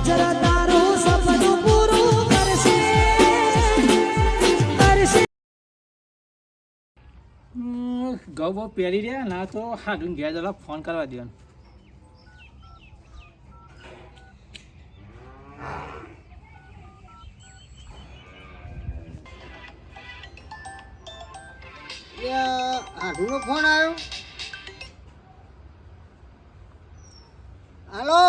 બહુચર તારું સપનું પૂરું કરશે કરશે. ઘઉં બહુ પહેરી રહ્યા ના તો હાડું ઘેર જરા ફોન કરવા દેવાનું. આઢુનો ફોન આવ્યો. હાલો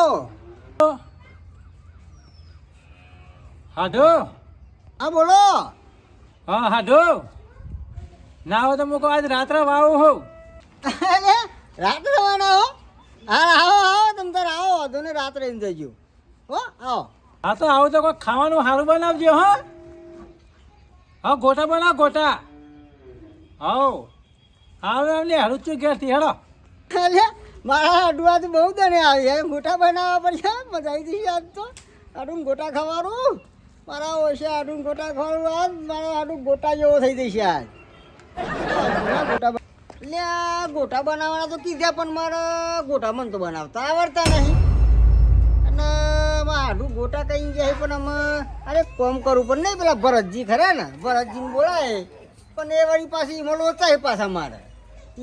હાડો હા બોલો. હા હાડો ના હોય તો મૂકો આજ રાત્રે વાવું હોઉં. અરે રાત્રે રવાના હો. હા આવો આવો તમે તારે આવો વાંધો ને રાત્રે એમ જઈજો હો. આવો હા તો આવું તો કોઈ ખાવાનું સારું બનાવજો હા. હા ગોટા બનાવ ગોટા. હાઉ હા એમને હારું ચું ઘેરથી હેડો. અરે મારા અડવાથી બહુ દણે આવી હવે ગોટા બનાવવા પડશે. મજા આવી જશે આજ તો. આડું ગોટા ખાવાનું મારા ઓછે આડું ગોટા ખાવાનું આજ મારા આડું ગોટા જેવો થઈ જશે આજ. ગોટા એટલે આ ગોટા બનાવવાના તો કીધા પણ મારે ગોટા મને તો બનાવતા આવડતા નહીં. અને આડું ગોટા કઈ જાય પણ અમે અરે કોમ કરવું પણ નહીં. પેલા ભરતજી ખરા ને ભરતજીને બોલાય પણ એ વાળી પાછી એમાં લોચાય પાછા મારે.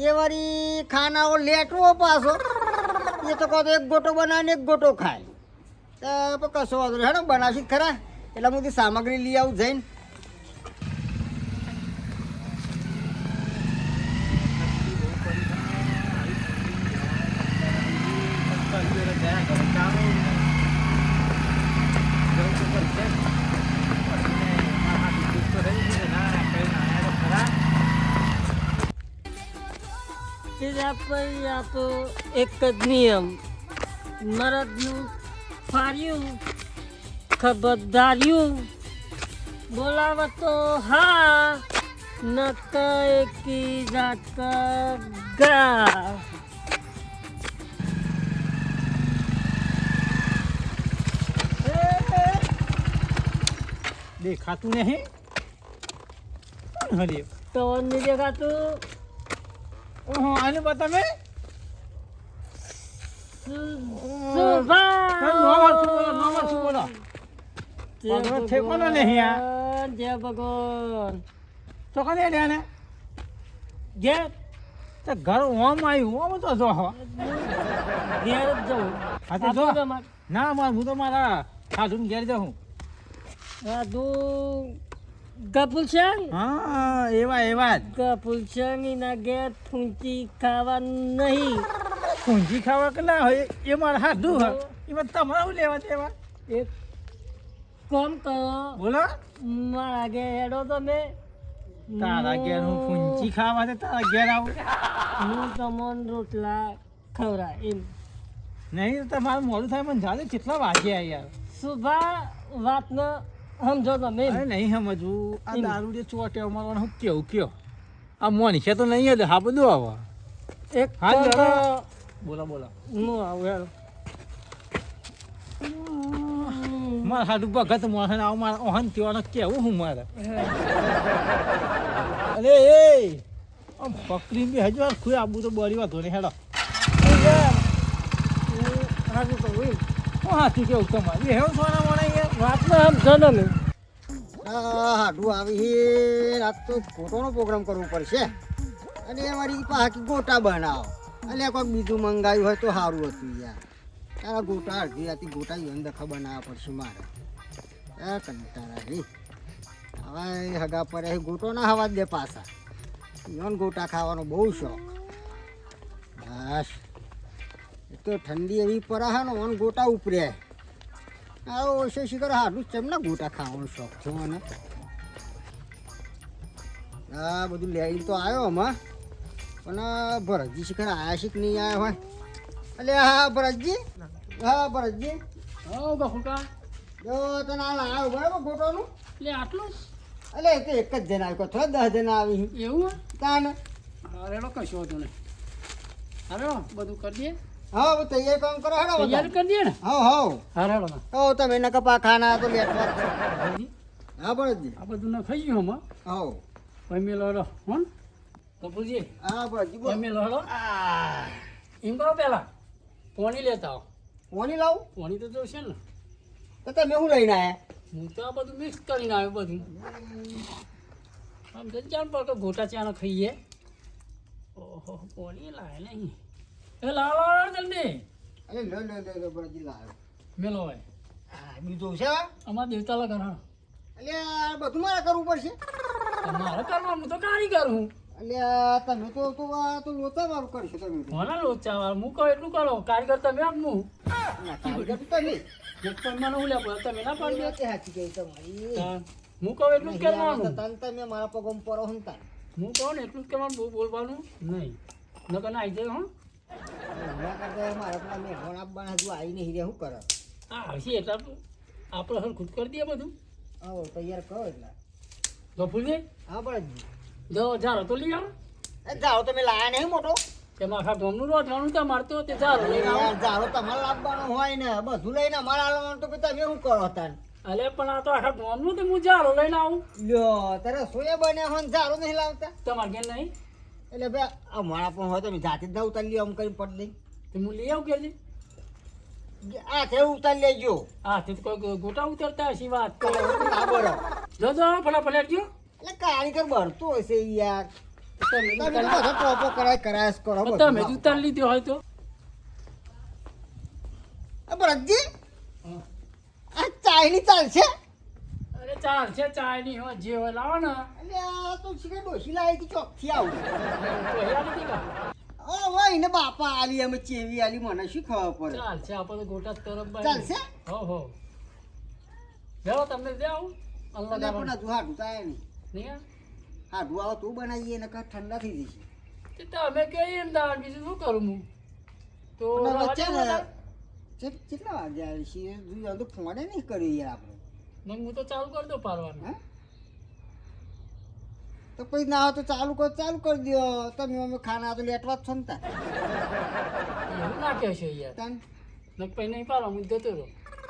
એ વાળી ખાનાઓ લેટવો પાછો. એ તો કહો તો એક ગોટો બનાવીને એક ગોટો ખાય તો કશો વાંધો નહીં. હેડો બનાવશી ખરા એટલે બધી સામગ્રી લઈ આવું જઈને. આ તો એક જ નિયમ મરદનું ફાર્યું ખબરદાર્યું બોલાવે તો હા ન કી જાત ગા. દેખાતું નહીં હરી તો નહીં દેખાતું. ઓહો આને બતાવે જય ભગવાન તો કને ને ઘેર તો ઘર ઓમ આવ્યું ઓમ તો જો ઘેર જ જવું. હા તો જો ના માર હું તો મારા સાધુને ઘેર જાઉં. સાધુ ગપુલસંગ હા એવા એવા જ ગપુલસંગ એના ઘેર ફૂંચી ખાવા નહીં. પૂંજી ખાવા કે ના હોય એ મારા હાથું હોય એમાં તમારે શું લેવા દેવા. એક કોમ કરો બોલો મારા ઘેર હેડો તમે. તારા ઘેર હું પૂંજી ખાવા છે તારા ઘેર આવું હું તમને રોટલા ખવરા એમ. નહીં તમારું મોડું થાય મને જાણે કેટલા વાગ્યા યાર. સુભા વાતને સમજો તમે. અરે નહીં સમજવું આ દારૂ જે ચોટે અમારો હું કેવું કયો આ મોની છે તો નહીં જ હા બધું આવા. એક હા કામ કરો. બોલો બોલો હું આવું હેડો. મારા હાડું ભગત મોહન આવું મારા ઓહન તેવાનો કેવું હું મારે. અરે એ આમ બકરી બી હજુ વાર ખુઈ આબુ તો બળી વાતો નહીં હેડો. હાજુ કહું એમ હું હાથી કેવું તમારે એ હેવું સોના મોણા યાર વાતને સમજો તમે. હાડું આવી રાત તો ફોટોનો પ્રોગ્રામ કરવો પડશે. અને અમારી પાકી ગોટા બનાવો. એટલે કોઈક બીજું મંગાવ્યું હોય તો સારું હતું યાર. તારા ગોટા અડધી રાતી ગોટા દખા બનાવવા પડશે મારે. કંટાળા રે હવે હગા પર ગોટો ના હવા દે પાછા. યોન ગોટા ખાવાનો બહુ શોખ. બસ એ તો ઠંડી એવી પડે છે ને ઓન ગોટા ઉપરે. આવો ઓછો શીખર હાડું ચેમના ગોટા ખાવાનો શોખ થયો મને. હા બધું લઈને તો આવ્યો હમણાં પણ ભરતજી શીખર આવ્યા શીખ નહીં આવ્યા હોય. એટલે હા ભરતજી હા ભરતજી હા બહુકા જો તને આ લાવ્યો બરાબર ગોટોનું. એટલે આટલું એટલે એ તો એક જ જણ આવ્યો થોડા 10 જણા આવી એવું તાને. અરે કશો હતો ને. અરે બધું કરી દે. હા હું તૈયાર કામ કરો હેડો તૈયાર કરી દે ને. હા હા હારાડો હો તમે એના કપા ખાના તો લેટવા હા ભરતજી આ બધું ના ખાઈ ગયું હમણાં. હા ભાઈ મેલો હડો હોન કપૂરજી હા ભરતજી બોલ. ભાઈ મેલો હડો એમ કરો પેલા પોણી લેતા આવો. કોની લાવું પોણી તો જોશે ને. તો તમે શું લઈને આવ્યા? હું તો આ બધું મિક્સ કરીને આવ્યો બધું. આમ તો ચાલ પર કે ગોટા ચાનો ખાઈએ. ઓહો કોની લાય નહીં. એ લાવ લાવ જલ્દી. અરે લો બળજી લાવ્યો. મેલો ભાઈ. હા બીજું છે? અમારા દેવતા લગન હા. એટલે આ બધું મારે કરવું પડશે. મારે કરવાનું હું તો કારીગર હું. એટલે તમે તો લોચા વાળું કરશો તમે તો. મને લોચા વાર હું કહું એટલું કરો કારીગર તમે આપ હું. ના, કારીગર તો તમે. એક પણ મને હું લે પડે તમે ના પાડી વાત સાચી કહી તમારી. હું કહું એટલું જ કરવાનું. તન તમે મારા પગમ પરો હંતા. હું કહું ને એટલું જ કરવાનું બહુ બોલવાનું નહીં. નકર ના આવી જાય હો. એના કરતા મારે પેલા મેઘવાણ આપવાના હજુ આવી નહીં રહ્યા, શું કરે? હા હશે એટલે આપણે હર ખુદ કરી દઈએ બધું. આવો તૈયાર કરો એટલે. તો ફૂલજી હા બળજી. જો જારો તો લઈ આવો. એ જાઓ તમે લાયા નહીં મોટો? તેમાં આખા ગામનું રોટવાનું ત્યાં મારતો તે જારો લઈને આવો. યાર જાઓ તમારે લાવવાનું હોય ને બધું લઈને અમારે આલવાનું તો પછી તમે શું કરો તાન? અલે પણ આ તો આખા ગામનું તે હું જારો લઈને આવું. લ્યો તારે સોયા બન્યા હોય ને જારું નહીં લાવતા? તમારે ઘેર નહીં એટલે ભાઈ અમારા પણ હોય તમે જાતે જ ના ઉતારી લ્યો, આમ કરીને પડ દઈ. તો હું લઈ આવું કે આ તે ઉતારી લેજો. હા તે તો કોઈ ગોટા ઉતરતા હશે વાત કરો. ના બરો. જો ફટાફટ જો એટલે કારીગર ભરતો હશે યાર. તમે તમે તો બધા ટોપો કરાય જ કરો બધું. તમે જ ઉતારી લીધો હોય તો ભરતજી આ ચાયની ચાલશે? અરે ચાલશે ચાય ની હોય જે હોય લાવો ને. એટલે આ તો શીખે ડોશી લાવી હતી ચોકથી આવું. તો હેરા નથી કા. ઓ હોય ને બાપા આલી અમે ચેવી આલી મને શું ખબર પડે? ચાલશે આપણે તો ગોટા તરફ ચાલશે? હો જાઓ તમને દે આવું એટલે અલ્લાહ પણ હજુ હાડું તો આયા નહીં. નહીં હાડું આવો તું બનાવીએ ને કાં ઠંડા થઈ જશે. તે તમે કહીએ એમ દાળ બીજું શું કરું હું તો પણ રવા વચ્ચે દે ને મને. કેટલા વાગે આવી છીએ? હજુ તો ફોને નહીં કર્યું યાર આપણે. નહીં હું તો ચાલુ કરી દઉં પારવાનું. હે? તો પછી ના હોય તો ચાલુ કરી દો. તમે અમે ખાના તો લેટવા જ છો ને તાર. એવું ના કહેશો યાર તાન. નક પછી નહીં પાડવા હું જતો રહો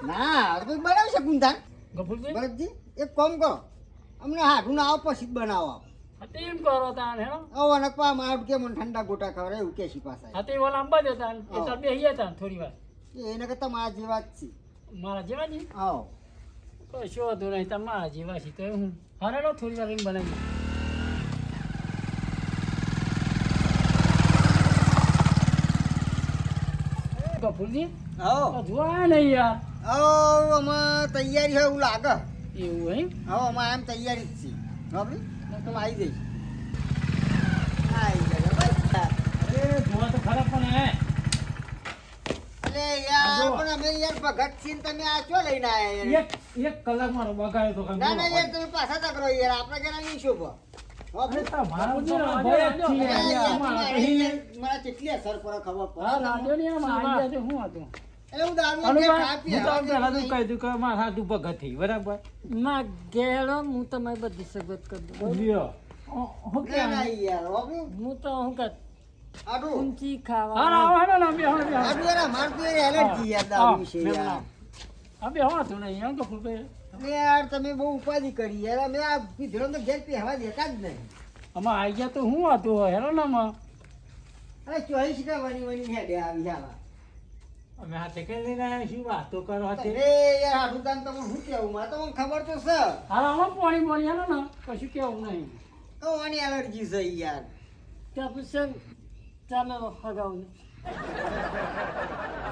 ના તો પછી બનાવી શકું ને તાન. ગફુરજી ભરતજી એક કામ કરો, અમને હાડું ના આવો પછી જ બનાવો. હા તે એમ કરો તાન હેડો. આવો ને પા મારું કે મને ઠંડા ગોટા ખવડાવે એવું કે શી પાસે. હા તે ઓલા અંબા દેતા એ તાર બેહીએ તાન થોડી વાર એને કરતા મારા જેવા જ છે. મારા જેવા જ આવો. કશો વાંધો નહીં તમારા જેવા છે તો હું હા હેડો થોડી વાર એમ બનાવી ગફુરજી આવો. જોવા નહીં યાર આવો આમાં તૈયારી હોય એવું લાગે. એવું હે હા આમાં એમ તૈયારી જ છે. બરાબર? તમે આવી જઈશ. આવી જાય બસ. અરે જોવા તો ખરા પણ હે એટલે યાર પણ અમે યાર ભગત છીએ ને તમે આ ચો લઈને આયા યાર? એક કલાક મારો બગાડ્યો તો ના ના યાર તમે પાછા તકરો યાર આપણે જરા નહીં શોભો. અરે તમારો તો ભય જ છે યાર. મારા કેટલી અસર પડે ખબર હા પડે? રાજો ની આમ આવી ગયા છે હું હતું એટલે હું દારૂ અનુભવ, કે ખા પી હું તો હવા પહેલા તો નહીં. કહી દઉં કે મારા હાથું ભગત થઈ બરાબર ના ઘેડો હું તમારી બધી સગવડ કરી દઉં લ્યો હું ના ના યાર હવે હું તો હું કર આડું ઊંચી ખાવા હા આવો હેડો ને બે હવે આડું યાર અમારે તો યાર એલર્જી યાર દારૂ છે યાર. બે હોતું નહીં એમ તો ફૂલભાઈ એટલે યાર તમે બહુ ઉપાધિ કરી યાર. અમે આ પીધેલો તો ઘેર પહેવા દેતા જ નહીં. આમાં આવી ગયા તો હું હતું હેડો ને આમાં અરે ચોવીસ કા વની હેડે આવી આવા. અમે હાથે કઈ લઈને આવ્યા શું વાતો કરો હાથે અરે યાર હાડું દાન તમને શું કેવું? મારે તમને ખબર તો છે. હાલ આમાં પાણી પાણી હેડો ને કશું કેવું નહીં કવાની એલર્જી છે યાર. ત્યાં પછી ચાલો હગાવ ને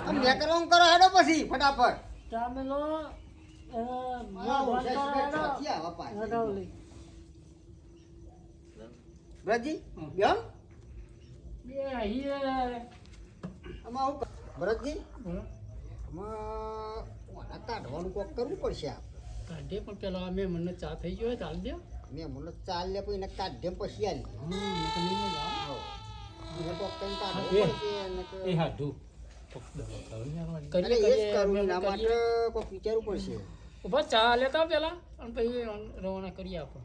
આમ વ્યાકરણ કરો હેડો પછી ફટાફટ. ચામેલો આવો, ચોથી આવા પાછી. હગાવ લઈ ભરતજી બેન બે અહીંયા આમાં આવું કર- ભરતજી આમાં ઓના કાઢવાનું કોક કરવું પડશે. કાઢે પણ પેલા અમે મને ચા થઈ ગયો ચાલ દે મેં મને ચાલ લે પછી એને કાઢે પછી આલી. એને કોક કઈ કાઢવું એ. પડશે એને તો- એ હાથું અરે એ જ કરવું એના માટે કોક વિચારવું પડશે. ઉભા ચા લેતા પેલા અને પછી રવાના કરીએ આપણે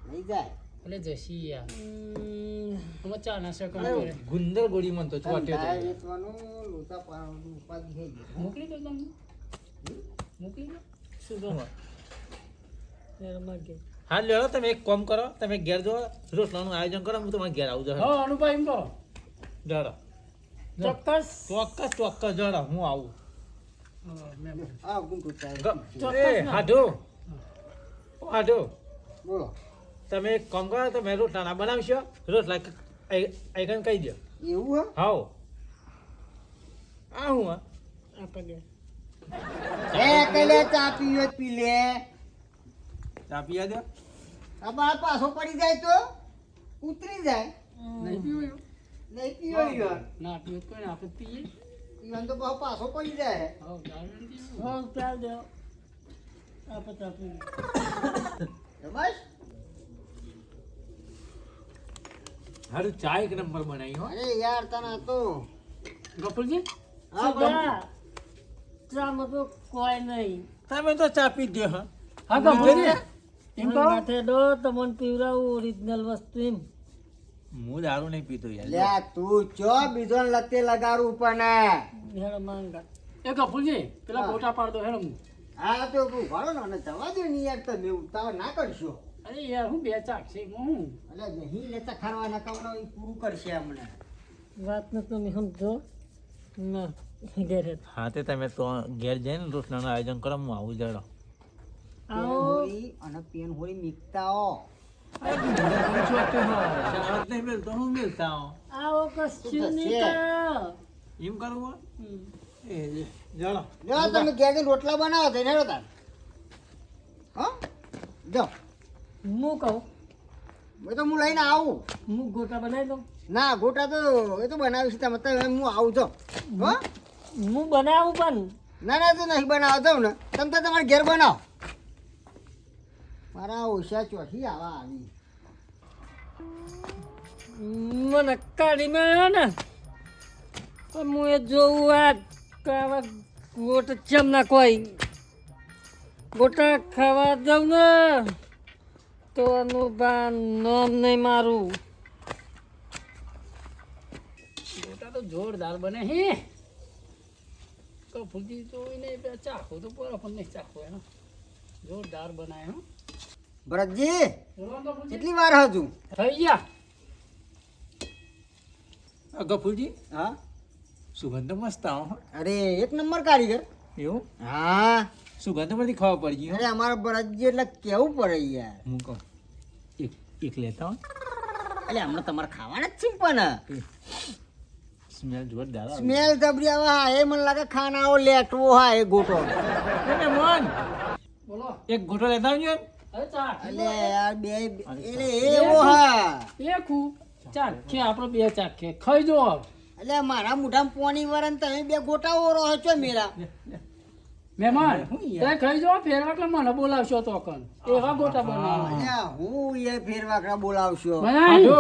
નહીં જાય. એટલે જશી યાર અમે ચા નાસ્તા અરે, કરી ગુંદર ગોળી મન તો ચોટ્યો ધંધા તો વેચવાનું, લોચા પાડવાનું ઉપાધિ થઈ ગઈ. મોકલી દો તમને મોકલી દો શું કરો હા લ્યો તમે એક કામ કરો તમે ઘેર જો રોટલાનું આયોજન કરો હું તમારે ઘેર આવું છું હા અનુભાઈ એમ કરો જડો ચોક્કસ ચોક્કસ જડો હું આવું મહેમાન. આ ગુમ પૂછતા એ હાડો ઓ હાડો બોલો તમે એક કામ કરો તમે રોટલા ના બનાવશો રોટલા આઈકન કહી દો એવું હાઉ આ હું હા હે એ કલે ચા પીવે પી લે ચા પીયા દો આ બા પાછો પડી જાય તો ઉતરી જાય નહીં પીવું એવું? નહીં પીવો યાર ના પીવું તો કોઈ ને આપણે પીએ. ઈવન તો બહુ પાછો પડી જાય હાઉ, દારૂ નથી પીવું. હાઉ, ચાલ દેવો. આપણે ચા પીવું. બસ હારું ચા એક નંબર બનાવી હો અરે યાર તને તો ગફુરજી હા બોલ ચામાં તો કોઈ નહીં. તમે તો ચા પી દો હા હા ગફુરજી એમ કહો. તમને પીવડાવું ઓરિજિનલ વસ્તુ એમ હું દારૂ નહીં પીતો યાર લ્યા તું ચો બીજો લતે લગાડું પણ હેડો માંગા એ ગફુરજી પેલા હા. ગોટા પાડ દો હેડો. હા તો ભાડો ને અને જવા દો ને યાર તમે ઉતાવળ ના કરશો અરે યાર હું બે ચાક છે હું. એટલે નહીં લેતા ખારવાના કવડો એ પૂરું કરશે હમણાં વાતને તમે સમજો ના ઘેરે હા તે તમે તો ઘેર જઈને રોટલાનું આયોજન કરો હું આવું જડો આવો હોળી અને પેન હોળી મીકતા હો નહીં મિલતો હું મિલતા હો આવો કશું તો નહીં છે. કરો એમ કરવું હમ. એ જડો જો તમે ઘેર જઈને રોટલા બનાવો તો હેડો તાર હા જો હું કહું એ તો હું લઈને આવું હું ગોટા બનાવી દઉં ના ગોટા તો એ તો બનાવીશ તમે તો હું આવું છો હો હું બનાવું પણ ના ના તો નહીં બનાવતો ને તમે તો તમારે ઘેર બનાવો મારા ઓછા ચોથી આવા આવી મને કાઢી મેળ્યો ને તો હું એ જોઉં આ કે આવા ગોટા ચમ ના કોઈ ગોટા ખાવા દઉં ને તો આનું બા નામ નહીં મારું ગોટા તો જોરદાર બને હે. ગફુરજી તો એને બે ચાખો તો પર પણ નહીં ચાખો એનો જોરદાર બનાય હો. ભરતજી બોલો ગફુરજી. કેટલી વાર હજુ થઈ ગયા. ગફુરજી હા સુગંધ મસ્ત આવો હો. અરે એક નંબર કારીગર એવું હા સુગંધ પરથી ખાવા પડી ગઈ હો. અરે અમારા ભરતજી એટલે કેવું પડે યાર હું કહું એક લેતા હો એટલે હમણાં તમારે ખાવાના જ છે પણ સ્મેલ જોરદાર આવે. સ્મેલ જબરી આવે હા એ મને લાગે ખાનાઓ લેટવો હા એ ગોટો એને મન બોલો. એક ગોટો લેતા આવજો અરે ચાખ. એટલે યાર બે એટલે એવો હા એકું ચાખે આપણે બે ચાખે ખાઈ જો. એટલે મારા મોઢામાં પોણી વરણ તમે બે ગોટા ઓરો છો મેરા મહેમાન હું યાર. તે ખાઈ જો ફેરવા એટલે મને બોલાવશો તો કન એવા ગોટા બનાવવા. અલ્યા હું એ ફેરવાકડા બોલાવશો બનાય. આજો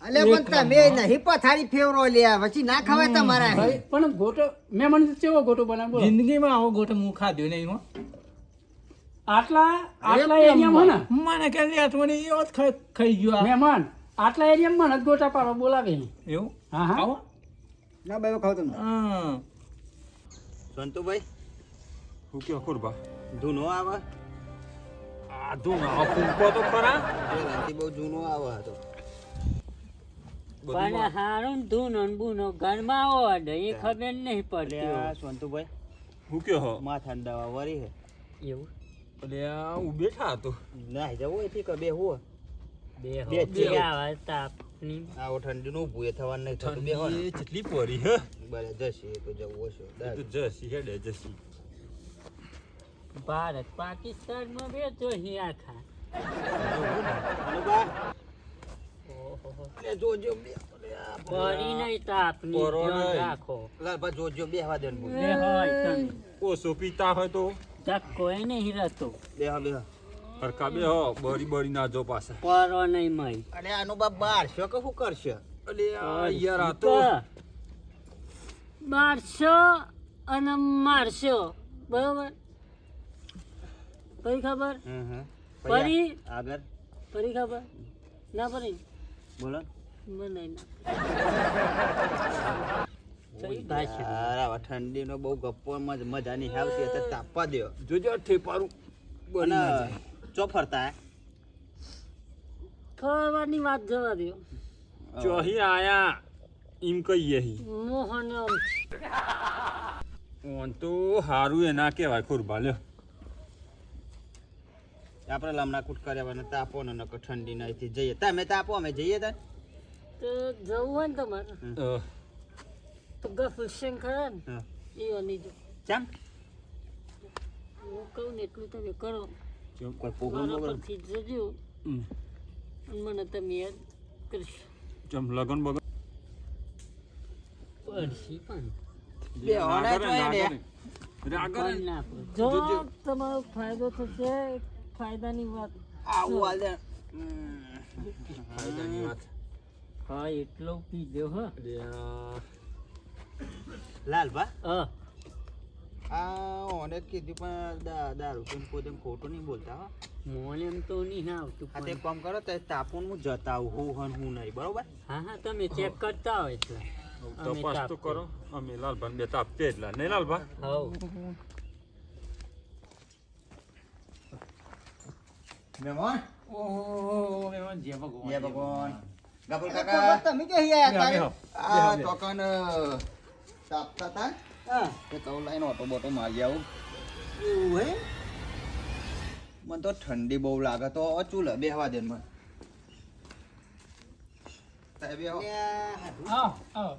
એટલે પણ તમે નહીં પથારી ફેવરો લ્યા પછી ના ખવાય તમારા ભાઈ, પણ ગોટો મેં મને કેવો ગોટો બનાવ્યો બોલો. જિંદગીમાં આવો ગોટો હું ખાધ્યો નહીં હો આટલા એરિયામાં ને મને કે અઠવાડિયે એવો જ ખાઈ ગયો આ. મહેમાન આટલા એરિયામાં મને જ ગોટા પાડવા બોલાવે. એવું હા હા આવો ના ભાઈ ખાવ તમે હા સંતુભાઈ હું કયો ખુરબા ધૂનો આવે આ તું આવો ફૂંકો તો ખરા પેલાથી બહુ જૂનો આવે હતો પણ હારું ધૂનો ને બૂનો ઘરમાં આવો અડે એ ખબર નહીં પડતી હોય. સંતુભાઈ હું કયો હો માથાની દવા વરી હે એવું એટલે હું બેઠા હતો ના જવું એથી કે બે હું બે બે બે આવે તાપની આવો ઠંડીનું ઊભું એ થવાનું નહીં થતું બે હો ને કેટલી પડી હે બરે જશે એ તો જવું હશે તો જસી હેડે જસી ભારત પાકિસ્તાનમાં વેચો હી આખા જોજો બે પડી નહીં તાપની પરો ધ્યાન નહીં. રાખો લાલભા જોજો બે હવા દે બે હોય તને ઓછો પીતા હોય તો ધક્કો એ નહીં રહેતો બે હા હરકા બે હો બરી બરી ના જો પાછા પરો નહીં મય અરે આનો બાપ બાર છે કે શું કરશે અલે આ યાર આ તો મારશો અને મારશો બરોબર પરી ખબર પરી આગળ પરી ખબર ના પરી બોલો મને ના સહી ભાષા યાર આવા ઠંડીનો બહુ ગપ્પો મજા નહીં આવતી એટલે તાપવા દો જોજો ઠેપારું બની ના અને જાય. ચો ફરતા હે? ફરવાની વાત જવા દો ચોહી આયા એમ કહીએ હી મોહન ઓન તો હારું એ ના કહેવાય ખુરબા લ્યો. આપણે લમણા કૂટ કર્યા તાપો ને નકર ઠંડી નાથી જઈએ. તમે તાપો અમે જઈએ તાર. તો જવું હોય ને તમારે તો ગફુશન ખરા ને હા. એ અની જો ચમ હું કહું ને એટલું તમે કરો. કોઈ પ્રોગ્રામ મારા વગર પરથી જજો અને મને તમે યાદ કરશો. ચમ લગન બગન પડશી પણ બે હોના જોઈએ ને. પણ ના પડે. જો તમારો ફાયદો થશે ફાયદાની વાત આવું હાલ દે. ફાયદાની વાત. હા એટલો પીજો હો. લાલભા હા આ ઓને કીધું પણ દારૂ તો પોતે ખોટું નહીં બોલતા હો. મોન એમ તો નહીં આવતું આ તે પણ. કામ કરો તો તાપુન હું જતા આવું હું હન હું નહીં બરોબર. હા હા તમે ચેક કરતા હોય એટલે તપાસ તો કરો. અમે લાલભાઈ બે તાપતે એટલા નહીં લાલભા. હવ મહેમાન ઓહો મહેમાન જય ભગવાન જય ભગવાન. ગફુર ખબર કાકા તમે ક્યાં યાર બેહો, તારે? આ ટોકન તાપતા તા હા તે કહું લાઈન ઓટો બોટો મારી આવું. એવું હે મને તો ઠંડી બહુ લાગે તો ચૂલે બેહવા દે મને. સાહેબ બેહો. આવ આવ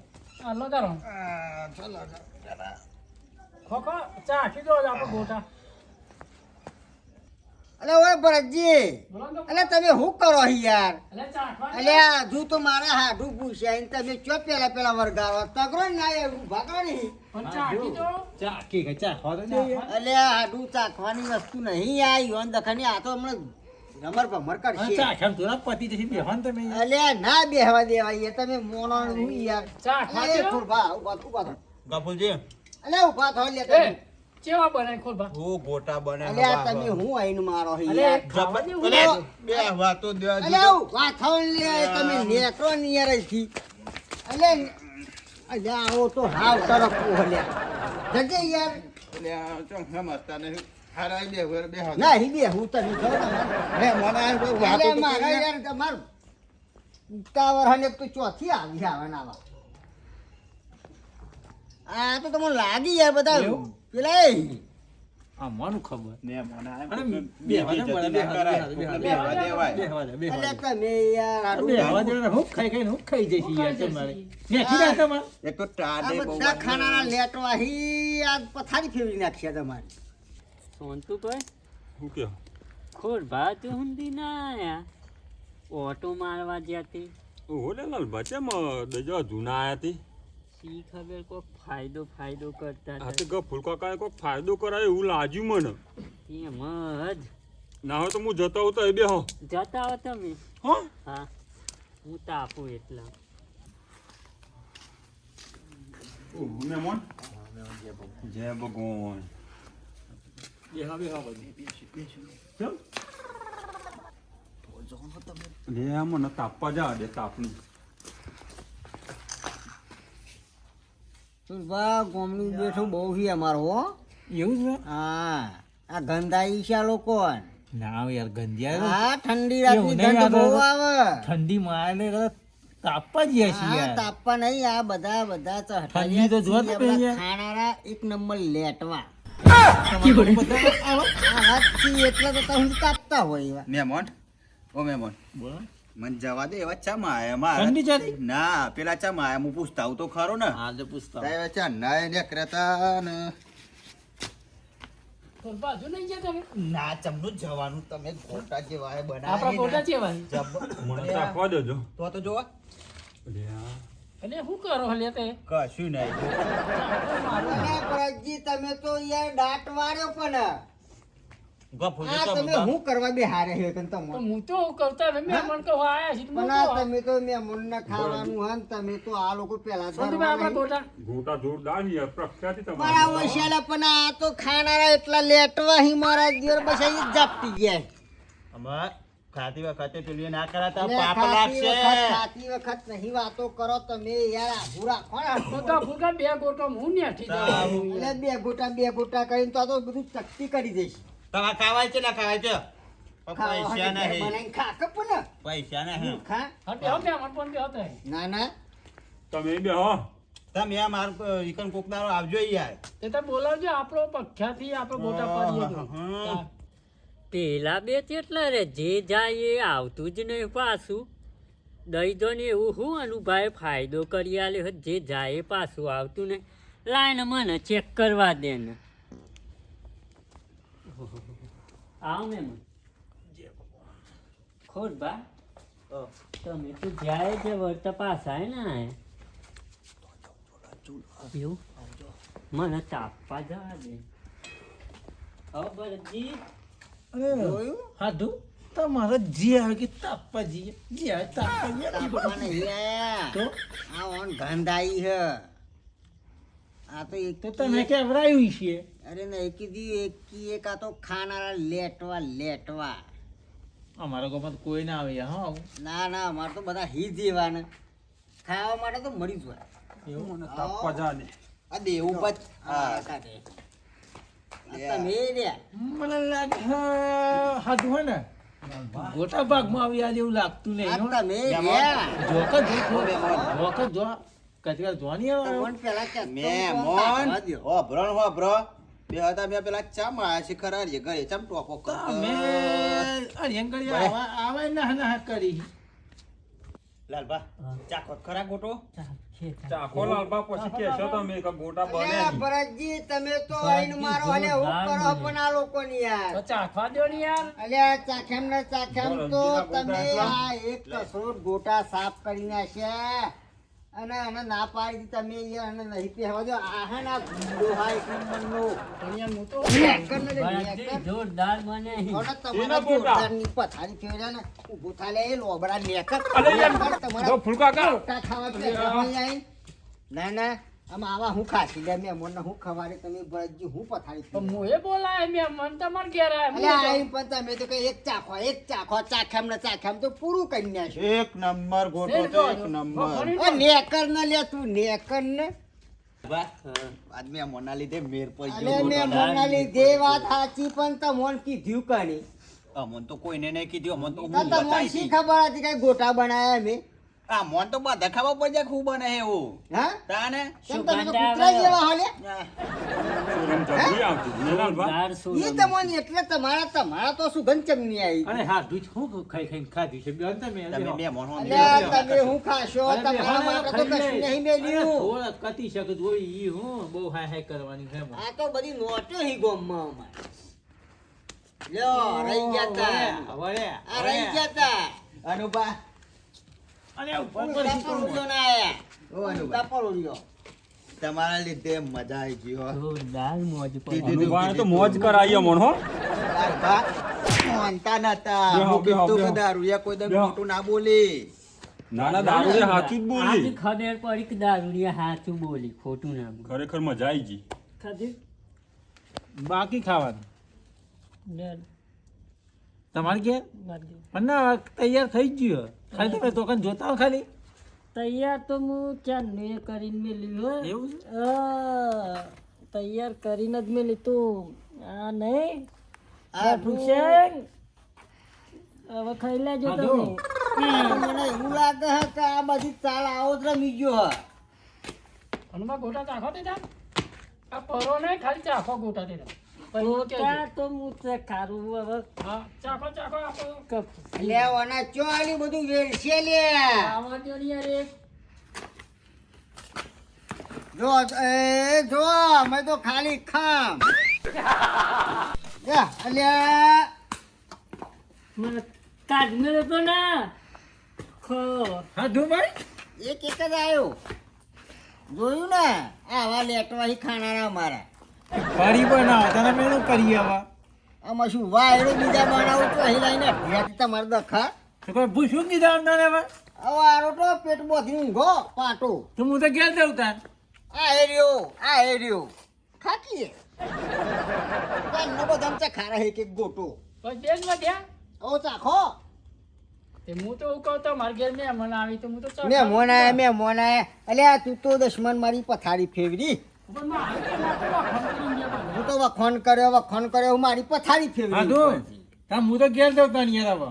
આ લગાડો ચાલો ખોખો ચા આખી દો આપણે ગોટા અલે ઓય ભરતજી બોલો ને અલે તમે શું કરો હી યાર એટલે ચા આખવા અલે હજુ તો મારા હાડું પૂછ્યા ને તમે ચો પેલા વરગાડો તગરો ને ના એવું ભાગો નહીં પણ ચા આખી દો ચા આખી ગઈ ચા ખાવા દો અલે હાડું ચાખવાની વસ્તુ નહીં આ યોન દખાની આ તો હમણાં રમર ભમર કરશે ચા આખા તુરંત પતી જશે બેહવાન તમે અલે ના બેહવા દેવાય તમે મોનો હું યાર ચા અલે ખાજો ખુરભા ઉભા થો ગફુરજી અલે ઉભા થો લે એ તમે ચેવા બનાય ખોલબા હું ગોટા બને અલે આ તમે હું આઈને મારો હી અલે યાર ખાવાની અલે બેહવા તો દે. અલે ઉભા થો લે તમે નેકરો નિયર થી અલે અલે આવો તો હાવ તરફ ઓલે જજે યાર એટલે આ ચમ સમજતા નહીં. હારા બેહવા બેહવા દે. ના હી બે હું તને જો હે મને આ કોઈ વાતો અલે તો મારા કરી. યાર તમાર ઉતાવળ હને તો ચોથી આવી આવવાના આવા આ તો તમને લાગી યાર બધા એવું? પેલા એ આ માનું ખબર ને મને આ અરે કોકને બેહવા દે, બીજી જતી ના કરાય. કોકને બેહવા દેવાય. બેહવા દે બેહવા અલે દે તમે યાર આડું બેહવા દે હું ખાઈ હું ખાઈ જઈશ યાર તમારે મેથી ના તમારે એક તો ટાઢે આ બહુ બધા ખાનાના લેટવા હી આ પથારી ફેરવી નાખ્યા તમારી સોનતુભાઈ શું કહો? ખોર ભાત હુંદી ના આયા ઓટો મારવા જ્યાંથી ઓહો લે લાલભા ચમ દજો જૂના આયા તી. શી ખબર કોક ફાયદો કરતા આ હતા તો ગફુર કાકાએ કોઈક ફાયદો કરાય એવું લાગ્યું મને. એમ જ ના હોય તો હું જતો હોઉં તો એ બેહો. જતા હો તમે હો હા હું તાપું એટલા ઓહો મહેમાન જય ભગવાન. બેહવા બેહવા બધું લે આ મને તાપવા જા દે તાપની. બા ગોમનું બેઠું બહુ હી અમારો હો એવું છે હા આ ગંધાઈ છે આ લોકો ના યાર ગંધિયા હા ઠંડી રાતની એવું નહીં ગંધ બહુ યાર. આવે ઠંડી માં તાપવા જ છીએ હા યાર તાપવા નહીં આ બધા તો ઠંડી તો જો તમે આપણા યાર. ખાનારા એક નંબર લેટવા તમારે બધા આવો. આ હાથથી એટલા તો તમે તાપતા હોય એવા મહેમાન ઓ મહેમાન બોલો. મને જવા દે એવા ચમ આયા મારા. ઠંડી ચાલી? ના પેલા ચમ આયા હું પૂછતા આવું તો ખરો ને. આજે પૂછતા તારે ચા ના નીકળતા ને ખોલબા હજુ નહીં ગયા તમે ના ચમનું જવાનું તમે ગોટા જેવા હે આપણા બનાવી ગોટા ચેવા મને તાપવા દેજો. તો જોવા લે આ એટલે શું કરો હલે તે કશું નહીં. અને ભરતજી તમે તો યાર દાંત વાળ્યો પણ ગફુરજી આ તો તમે શું કરવા બે હારે છે તને તો તમે હું તો કરતા ને મહેમાન કહો આયા છે તો પણ હું આ કહું. તમે તો મેં મનને ખાવાનું હન તમે તો આ લોકો પેલા સોનતુભાઈ આપણા ગોટા ગોટા જોરદાર છે યાર, પ્રખ્યાતિ મારા તમારી. ઓશિયાલા પણ આ તો ખાનારા એટલા લેટવા હી મારા દિયર બસ અહીં જ જાપટી ગયા અમાર ખાતી વખતે પેલી ના કરાતા અને પાપ ખાતી લાગશે. વખત ખાતી વખત નહીં વાતો કરો તમે યાર આઘું રાખો ને તો તો ફૂગા બે ગોટો હું નેઠી જાઉં એટલે બે ગોટા કરીને તો આ તો બધું ચકતી કરી દઈશ તમારે ખાવાય છે ના ખાવાય છે ખાવા પૈસા હાટુ નહીં બનાવીને ખા કપ ને પૈસા નહીં ખા હટે હટે અમર પણ બે હતા ના ના તમે બેહો. તમે આ માર ઈકન કોક દાડો આવજો યાર. તે તો બોલાવજો આપણો પખ્યાથી આપણે ગોટા પાડીએ તો. હા. પેલા બે કેટલા રે જે જાય એ આવતું જ નહીં પાછું દઈ દો ને એવું હું અનુભાઈ ફાયદો કરી આલે જે જાય એ પાછું આવતું નહીં લાઈને મને ચેક કરવા દે ને આવ ને મને ખોટ બા તમે તો જાય છે વર્તા પાછા ને એવું મને તાપવા જવા દે હવે બરજી જોયું? હાધું તમારે જે આવે કે તાપવા જઈએ જે આવે તાપવા જઈએ. તાપવા નહીં આયા. તો આ ઓન ગંધાઈ હે આ તો એક તો તમે કેવરાયું છે અરે નહીં કીધી એક આ તો ખાનારા લેટવા અમારા ગામમાં તો કોઈ ના આવે હા ના અમારે તો બધા હી જેવાને ખાવા માટે તો મળી જાય એવું તાપવા જા ને આ દેવું પત. હા કાઢે. આ તમે રહ્યા મને લાગે હાધું હોય ને ગોટા ભાગમાં આવી આજે એવું લાગતું નહીં આ હો. તમે રહ્યા જોક જો કચરા જોવાની આવે તમને પેલા કે મહેમાન હોભરો બે હતા બે પેલા ચા માયા છે ખરા રે ઘરે ચમ ટોપો તમે અરિયંગળી આવા ના ના કરી લાલબા ચાખો ખરા ગોટો. ચાખો લાલબા પછી કહેશો તમે કે ગોટા બને અલ્યા નહીં. ભરતજી તમે તો આઈને મારો અને હું કરો પણ આ લોકોની યાર તો ચાખવા દો ને યાર. અલ્યા ચાખેમ ને ચાખેમ તો તમે આ એક કસોટ ગોટા સાફ કરી નાખ્યા અને આને ના પાડી દીધી તમે યાર અને નહીં પહેવા દો આહા ના ડોહા એક નંબરનો પણ યાર હું તો નેકર ને નેકર. જોરદાર મને અને એના તમારા ગોટા. જોરદારની પથારી ફેર્યા ને ઊભો થાલે એ લોબડા નેકર. અરે યાર, નેકર તમારા જો ફૂલકા કા. ગોટા ખાવા બેઠા હોય આઈ. ના આમાં આવા હું ખાસી લે મેં હું ખવાડે તમે ભરતજી હું પથારી તો ફેર્યા. મોએ બોલાય મેં મન તમાર ઘેર આયા. અલ્યા આઈ પણ તમે તો કઈ એક ચાખો ચાખેમ ને ચાખેમ તો પૂરું કરી નાખ્યું. એક નંબર ગોટો છે એક નંબર. ઓ નેકર ન લે તું નેકર ને આજ મેં મોના લીધે મેર પડી અલે ગયો મેં ગોટાનો. મોના લીધે વાત સાચી પણ તમોન કીધું કણી અમન તો કોઈને નહીં કીધું અમન તો તો હું તમોન બતાવી શી દી. ખબર હતી કઈ ગોટા બનાયા મેં આ મોન તો બધા ખાવા પડે ખૂબ બને હે એવું હા તાને કેમ તમે તો સુગંધ કૂતરા આવે. જેવા હોલે સુરમ જબરી આવતી હતી ને લાલબા. જોરદાર ઈ સુગંધ. તમોન એટલે તમારા તો સુગંધ ચમની આવી અરે હાધું જ હું ખાઈ ખાધું છે બેન તમે તમે બે મોનો અલ્યા તમે હું ખાશો અરે બે તમારા માટે તો ખાઈ કશું લે. નહીં મેલ્યું થોડા કતી શકે જોઈ ઈ હું બહુ હાય કરવાની છે આ તો બધી નોટો હી ગોમમાં અમાર લ્યો રહી ગયા તા આ રહી ગયા તા અનુપા અને ઉપર ઉપર પર પરોળ્યો ના આયા ઓ અનુપા ઉપર પરોળ્યો. તમારા લીધે મજા આવી ગઈ હો. જોરદાર મોજ પડી. કીધું તું, અનુભાઈ તો કીધું મોજ તું. કરાવી અમન હો. લાલબા, માનતા નતા બેહો, હું કીધું બેહો, કે બેહો. દારૂડિયા કોઈ દર બેહો. મોટું ના બોલી. નાના દારૂ જે સાચું જ આજ બોલી. ખબર પડી કે દારૂડિયા સાચું બોલી ખોટું ના બોલી. ખરેખર મજા આવી ગઈ. ખાધું? બાકી ખાવાનું લે, તમારે ઘેર મારી દે. પણ ના તૈયાર થઈ જ ગયું ખાલી તમે દુકાન જોતા હો ખાલી તૈયાર તો હું ચાર મેં કરીને મેલ્યું હો. એવું છે? તૈયાર કરીને જ મેલી તું આ નહીં આ ભૂષણ હવે ખાઈ લેજો ખાધું? તમે મને એવું લાગે છે કે આ બધી ચાલ આવો જ રમી ગયો હે. હનુમા ગોટા ચાખો દીધા આ પરો ને ખાલી ચાખો ગોટા દીધા પછી ગોટા કહેજો. તો હું તે ખારું હવે હા ચાખો આપો કપ લે ઓના ચો આલી બધું વેરશે લે આવા દો ને યાર એક. જો અમે તો ખાલી ખામ જા અલ્યા મને કાઢ મેળ્યો તો ના ખો હાધું ભાઈ એક જ આવ્યો જોયું ને આવા લેટવા ખાનારા અમારા ફરી બનાવો તને મેં કરીએ હવે આમાં શું વાયડો બીજા બનાવું તો અહીં લઈને ભેટ તમારે દખા તો કોઈ પૂછ્યું જ નહીં તમને હવે હવે આરો તો પેટ બોધી ઊંઘો પાટો તો હું તો ઘેર જઉં તાર આ એરિયો ખાકીએ નો બધા ચા ખારા એક એક ગોટો પછી બેન વધ્યા ઓ ચાખો તે હું તો એવું કહું તો મારા ઘેર મહેમાન આવી તો હું તો ચાખવા મેં મોનાય અલ્યા તું તો દુશ્મન મારી પથારી ફેવરી પણ મારે તો ના તો વખાણ કરીને ગયા બધા. હું તો વખોણ કર્યો હું મારી પથારી ફેવરી હાધું તાર હું તો ઘેર જઉં તાર યાર હવે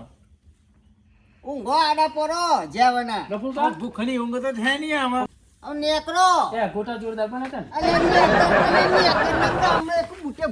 ઊંઘો આડા પરો જેવના ગફુરબા, ભૂખની ઊંઘ તો થાય નહીં આમાં હવે નેકરો એ ગોટા જોરદાર બને છે ને અલે નેકર, અલે નેકર, નેકર, હમણાં એક બુટે